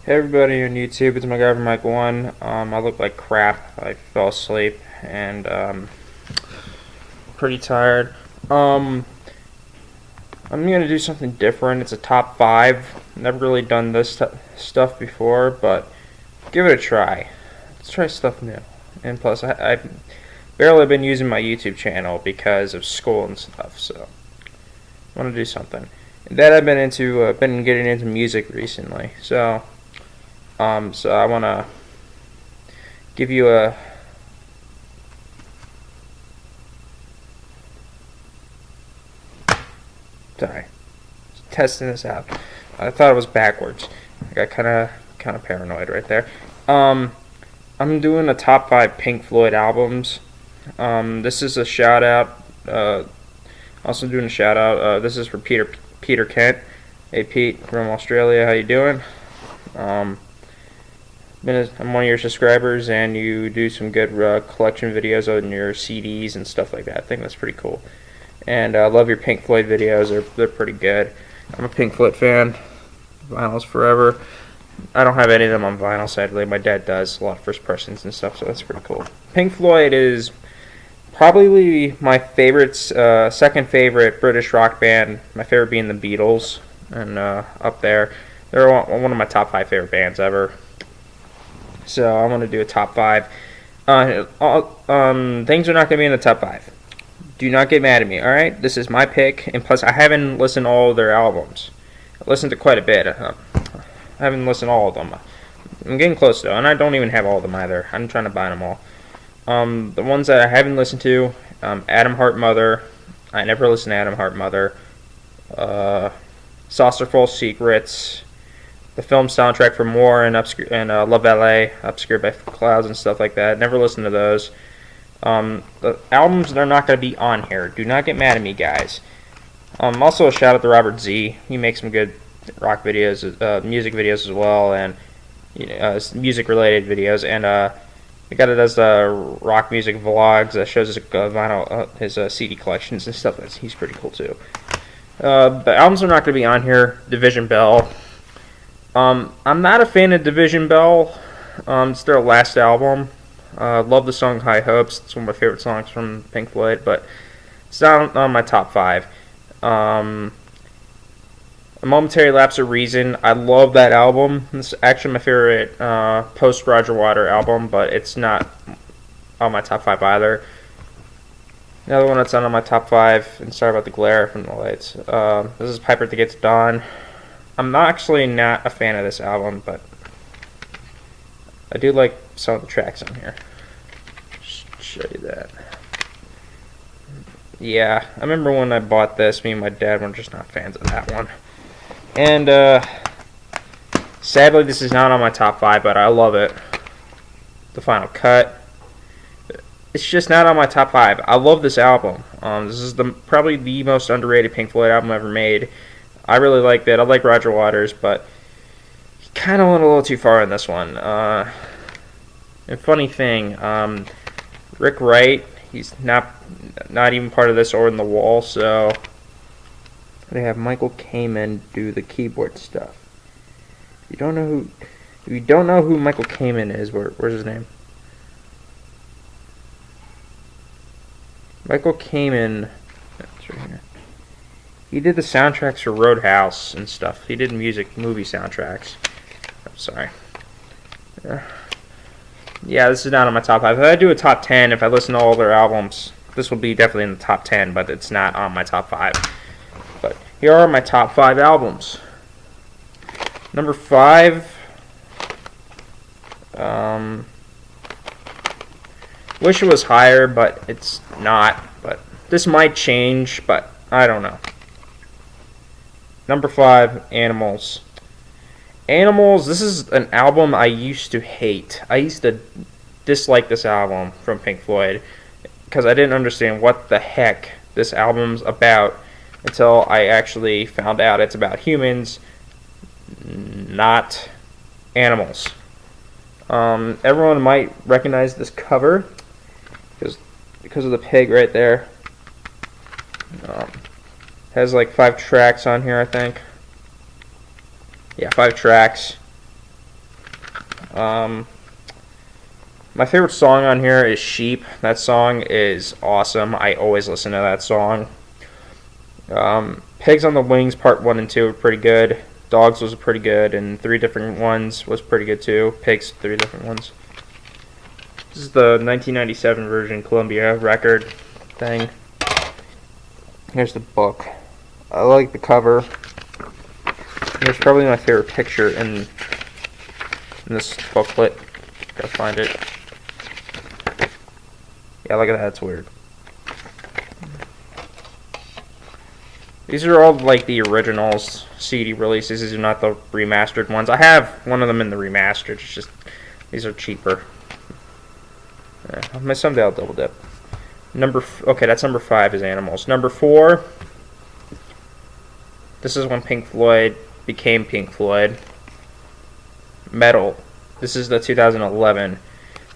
Hey everybody on YouTube, it's my guy from Mike1. I look like crap. I fell asleep and pretty tired. I'm gonna do something different. It's a top 5. Never really done this stuff before, but give it a try. Let's try stuff new. And plus, I've barely been using my YouTube channel because of school and stuff, so I want to do something. And that I've been getting into music recently, so I want to give you a sorry, testing this out. I thought it was backwards. I got kind of paranoid right there. I'm doing a top 5 Pink Floyd albums. This is a shout out. Also doing a shout out. This is for Peter Kent. Hey Pete from Australia, how you doing? I'm one of your subscribers, and you do some good collection videos on your CDs and stuff like that. I think that's pretty cool. And I love your Pink Floyd videos. They're pretty good. I'm a Pink Floyd fan. Vinyls forever. I don't have any of them on vinyl, sadly. My dad does a lot of first persons and stuff, so that's pretty cool. Pink Floyd is probably my favorite, second favorite British rock band. My favorite being the Beatles, and up there. They're one of my top 5 favorite bands ever. So I want to do a top 5. Things are not going to be in the top 5. Do not get mad at me, alright? This is my pick, and plus I haven't listened to all of their albums. I've listened to quite a bit. I haven't listened to all of them. I'm getting close though, and I don't even have all of them either. I'm trying to buy them all. The ones that I haven't listened to, Adam Hart Mother. I never listened to Adam Hart Mother. Saucerful Secrets. The film soundtrack for More and Love Ballet, Obscured by Clouds and stuff like that. Never listened to those. The albums that are not going to be on here. Do not get mad at me, guys. Also a shout out to Robert Z. He makes some good rock videos, music videos as well, and music related videos. And the guy that does rock music vlogs that shows his vinyl, his CD collections and stuff. He's pretty cool too. The albums are not going to be on here. Division Bell. I'm not a fan of Division Bell. It's their last album. Love the song High Hopes. It's one of my favorite songs from Pink Floyd, but it's not on my top 5. A Momentary Lapse of Reason. I love that album. It's actually my favorite post Roger Water album, but it's not on my top 5 either. Another one that's not on my top 5, and sorry about the glare from the lights. This is Piper That Gets Dawn. I'm actually not a fan of this album, but I do like some of the tracks on here. Just show you that. Yeah, I remember when I bought this, me and my dad were just not fans of that one. And sadly, this is not on my top 5, but I love it. The Final Cut. It's just not on my top 5. I love this album. This is probably the most underrated Pink Floyd album ever made. I really liked it. I like Roger Waters, but he kind of went a little too far in this one. And funny thing, Rick Wright, he's not even part of this or in The Wall, so they have Michael Kamen do the keyboard stuff. If you don't know who Michael Kamen is, where's his name? Michael Kamen. That's right here. He did the soundtracks for Roadhouse and stuff. He did movie soundtracks. I'm sorry. Yeah, this is not on my top 5. If I do a top 10, if I listen to all their albums, this will be definitely in the top 10, but it's not on my top 5. But here are my top 5 albums. Number 5, wish it was higher, but it's not. But this might change, but I don't know. Number 5, Animals. Animals, this is an album I used to hate. I used to dislike this album from Pink Floyd because I didn't understand what the heck this album's about until I actually found out it's about humans, not animals. Everyone might recognize this cover because of the pig right there. Has like 5 tracks on here, I think. Yeah, 5 tracks. Um, my favorite song on here is Sheep. That song is awesome. I always listen to that song. Pigs on the Wings Part 1 and 2 were pretty good. Dogs was pretty good, and 3 Different Ones was pretty good too. Pigs, 3 Different Ones. This is the 1997 version Columbia record thing. Here's the book. I like the cover. Here's probably my favorite picture in this booklet. Gotta find it. Yeah, look at that. It's weird. These are all like the originals CD releases. These are not the remastered ones. I have one of them in the remastered. It's just these are cheaper. Yeah, someday I'll double dip. Okay, that's number 5 is Animals. Number 4. This is when Pink Floyd became Pink Floyd. Metal. This is the 2011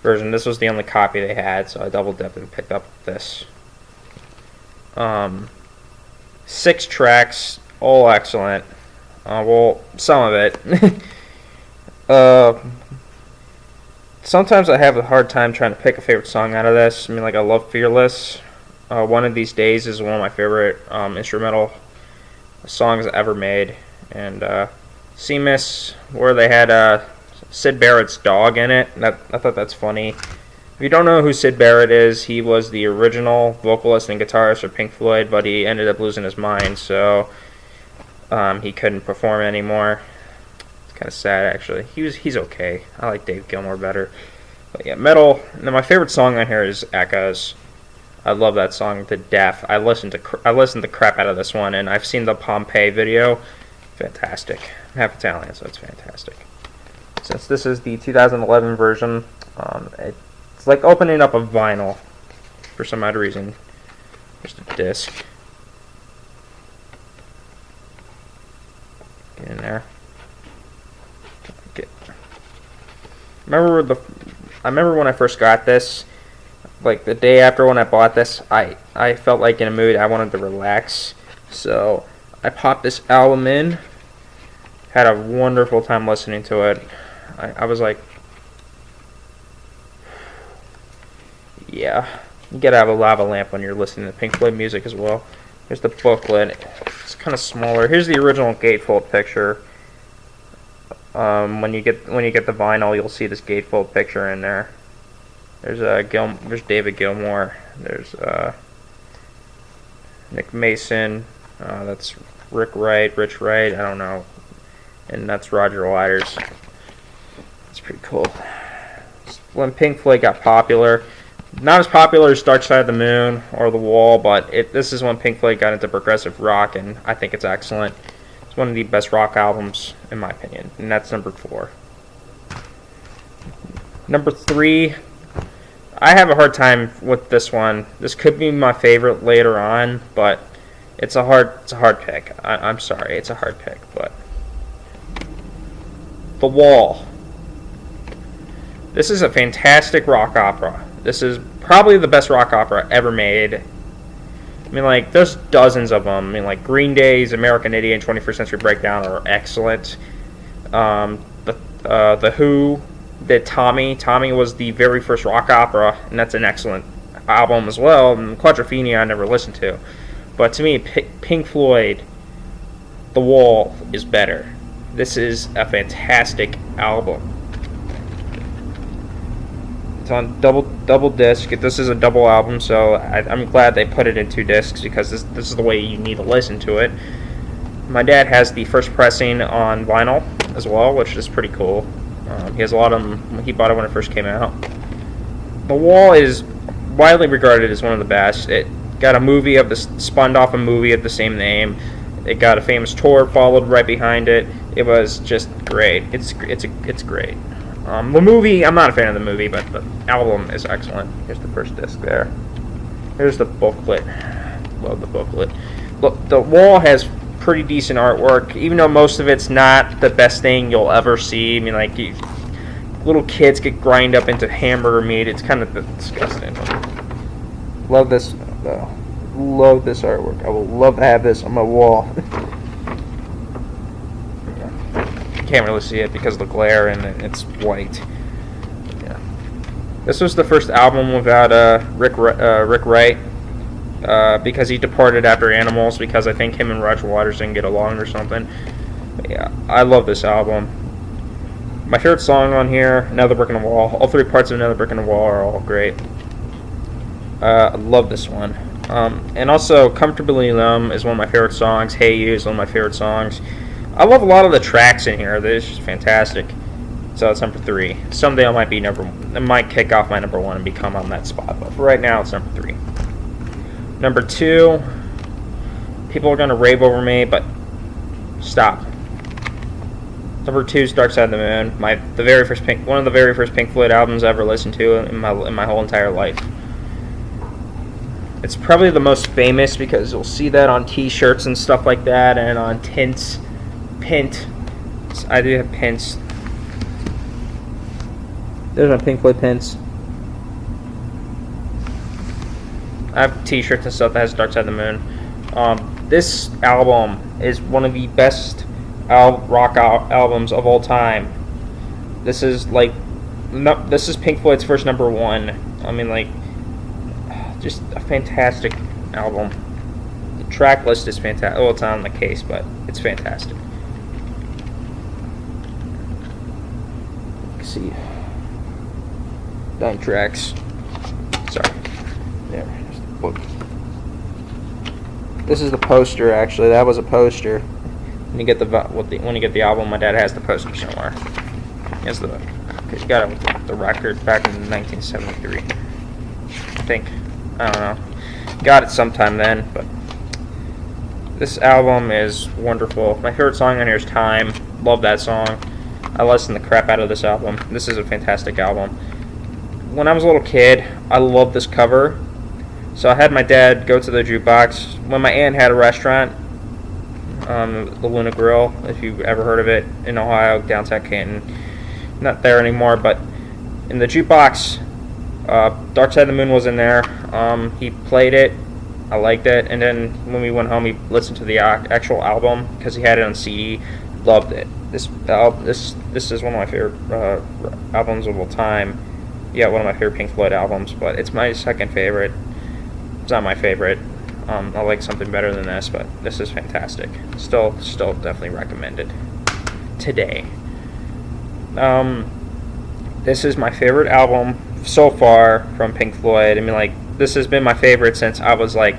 version. This was the only copy they had, so I double dipped and picked up this. 6 tracks, all excellent. Well, some of it. Sometimes I have a hard time trying to pick a favorite song out of this. I mean, like, I love Fearless. One of These Days is one of my favorite instrumental songs ever made. And Seamus, where they had Syd Barrett's dog in it. I thought that's funny. If you don't know who Syd Barrett is, he was the original vocalist and guitarist for Pink Floyd, but he ended up losing his mind, so he couldn't perform anymore. It's kind of sad, actually. He's okay. I like Dave Gilmour better. But yeah, metal. And then my favorite song on here is Echoes. I love that song to death. I listened the crap out of this one, and I've seen the Pompeii video. Fantastic. I'm half Italian, so it's fantastic. Since this is the 2011 version, it's like opening up a vinyl for some odd reason. There's the disc. Get in there. I remember when I first got this, like the day after when I bought this, I felt like in a mood I wanted to relax. So I popped this album in, had a wonderful time listening to it. I was like, yeah, you gotta have a lava lamp when you're listening to Pink Floyd music as well. Here's the booklet. It's kind of smaller. Here's the original gatefold picture. When you get the vinyl, you'll see this gatefold picture in there. There's David Gilmour. There's Nick Mason. That's Rich Wright. I don't know. And that's Roger Waters. It's pretty cool. When Pink Floyd got popular, not as popular as Dark Side of the Moon or The Wall, but this is when Pink Floyd got into progressive rock, and I think it's excellent. It's one of the best rock albums, in my opinion, and that's number 4. Number 3, I have a hard time with this one. This could be my favorite later on, but it's a hard pick. I'm sorry, it's a hard pick, but The Wall. This is a fantastic rock opera. This is probably the best rock opera ever made. I mean, like, there's dozens of them. I mean, like, Green Day's American Idiot and 21st Century Breakdown are excellent. The Who did Tommy. Tommy was the very first rock opera, and that's an excellent album as well. And Quadrophenia I never listened to. But to me, Pink Floyd, The Wall is better. This is a fantastic album. It's on double disc. This is a double album, so I'm glad they put it in 2 discs because this is the way you need to listen to it. My dad has the first pressing on vinyl as well, which is pretty cool. He has a lot of them. He bought it when it first came out. The Wall is widely regarded as one of the best. It got a movie spun off a movie of the same name. It got a famous tour followed right behind it. It was just great. It's great. The movie, I'm not a fan of the movie, but the album is excellent. Here's the first disc there. Here's the booklet. Love the booklet. Look, The Wall has pretty decent artwork, even though most of it's not the best thing you'll ever see. I mean, like, little kids get grind up into hamburger meat. It's kind of disgusting. Love this, though. Love this artwork. I will love to have this on my wall. can't really see it because of the glare and it's white. Yeah. This was the first album without Rick Wright because he departed after Animals because I think him and Roger Waters didn't get along or something. But yeah, I love this album. My favorite song on here, Another Brick in the Wall. All three parts of Another Brick in the Wall are all great. I love this one. And also, Comfortably Numb is one of my favorite songs. Hey You is one of my favorite songs. I love a lot of the tracks in here. They're just fantastic. So it's number 3. Someday I might be number 1. It might kick off my number 1 and become on that spot. But for right now, it's number 3. Number 2, people are going to rave over me, but stop. Number 2 is Dark Side of the Moon. One of the very first Pink Floyd albums I ever listened to in my whole entire life. It's probably the most famous because you'll see that on T-shirts and stuff like that, and on pins. I do have pins. There's my Pink Floyd pins. I have T-shirts and stuff that has Dark Side of the Moon. This album is one of the best rock albums of all time. This is Pink Floyd's first number 1. I mean, like, just a fantastic album. The track list is fantastic. Well, it's not on the case, but it's fantastic. Let's see, 9 tracks. Sorry, there's the book. This is the poster. Actually, that was a poster. When you get the album, my dad has the poster somewhere. He got it with the record back in 1973. I think. I don't know. Got it sometime then, but this album is wonderful. My favorite song on here is Time. Love that song. I listen the crap out of this album. This is a fantastic album. When I was a little kid, I loved this cover. So I had my dad go to the jukebox. When my aunt had a restaurant, the Luna Grill, if you've ever heard of it, in Ohio, downtown Canton. Not there anymore, but in the jukebox, Dark Side of the Moon was in there. He played it. I liked it. And then when we went home, we listened to the actual album because he had it on CD. Loved it. This is one of my favorite albums of all time. Yeah, one of my favorite Pink Floyd albums, but it's my second favorite. It's not my favorite. I like something better than this, but this is fantastic. Still definitely recommended today. This is my favorite album so far from Pink Floyd. I mean, like, this has been my favorite since I was, like,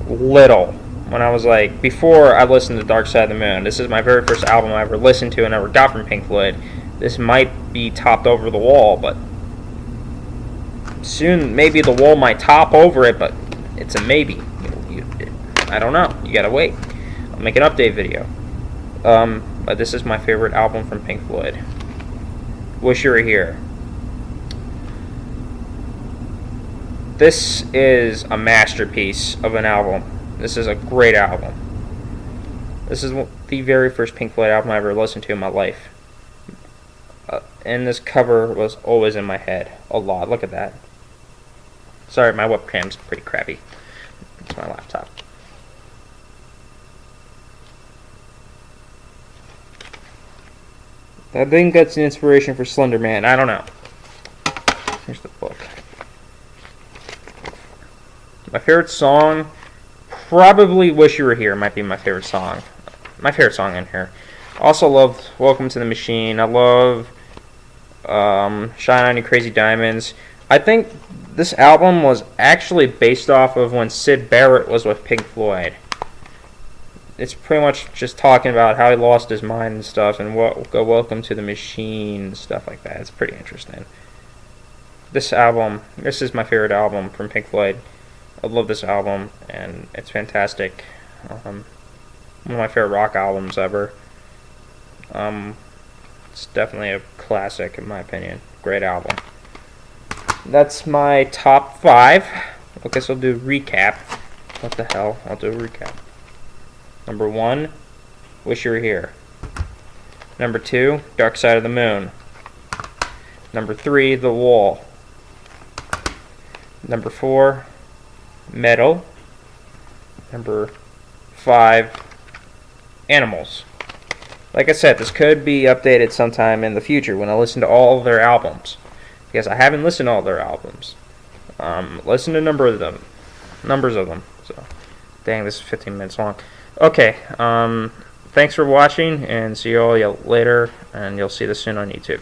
little. When I was, like, before I listened to Dark Side of the Moon. This is my very first album I ever listened to and ever got from Pink Floyd. This might be topped over the wall, but soon maybe the wall might top over it, but it's a maybe. I don't know. You gotta wait. I'll make an update video. But this is my favorite album from Pink Floyd. Wish You Were Here. This is a masterpiece of an album. This is a great album. This is the very first Pink Floyd album I ever listened to in my life. And this cover was always in my head a lot. Look at that. Sorry, my webcam's pretty crappy. It's my laptop. I think that's an inspiration for Slender Man. I don't know. Here's the book. My favorite song, probably Wish You Were Here might be my favorite song. My favorite song in here. Also love Welcome to the Machine. I love Shine On You Crazy Diamonds. I think this album was actually based off of when Syd Barrett was with Pink Floyd. It's pretty much just talking about how he lost his mind and stuff, and Welcome to the Machine and stuff like that. It's pretty interesting. This is my favorite album from Pink Floyd. I love this album, and it's fantastic. One of my favorite rock albums ever. It's definitely a classic in my opinion. Great album. That's my top 5. I guess I'll do a recap. What the hell? I'll do a recap. Number 1, Wish You Were Here. Number 2, Dark Side of the Moon. Number 3, The Wall. Number 4, Metal. Number 5, Animals. like I said, this could be updated sometime in the future when I listen to all of their albums, because I haven't listened to all their albums. Listen to numbers of them. So, dang, this is 15 minutes long. Okay, thanks for watching, and see you all later, and you'll see this soon on YouTube.